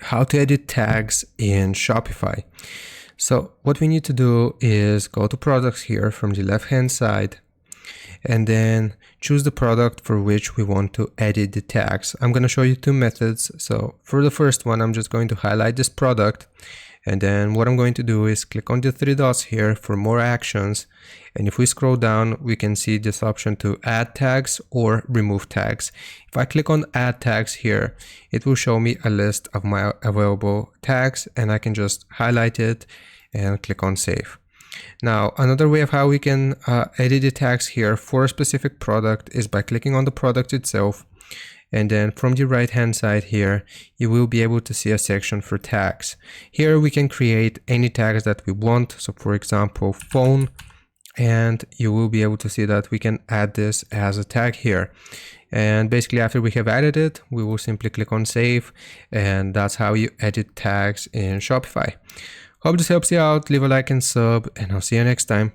how to edit tags in Shopify. So what we need to do is go to products here from the left hand side and then choose the product for which we want to edit the tags. I'm going to show you two methods. So for the first one, I'm just going to highlight this product, and then what I'm going to do is click on the three dots here for more actions. And if we scroll down, we can see this option to add tags or remove tags. If I click on add tags here, it will show me a list of my available tags, and I can just highlight it and click on save. Now, another way of how we can edit the tags here for a specific product is by clicking on the product itself. And then from the right hand side here, you will be able to see a section for tags. Here we can create any tags that we want. So for example, phone, and you will be able to see that we can add this as a tag here. And basically after we have added it, we will simply click on save, and that's how you edit tags in Shopify. Hope this helps you out. Leave a like and sub, and I'll see you next time.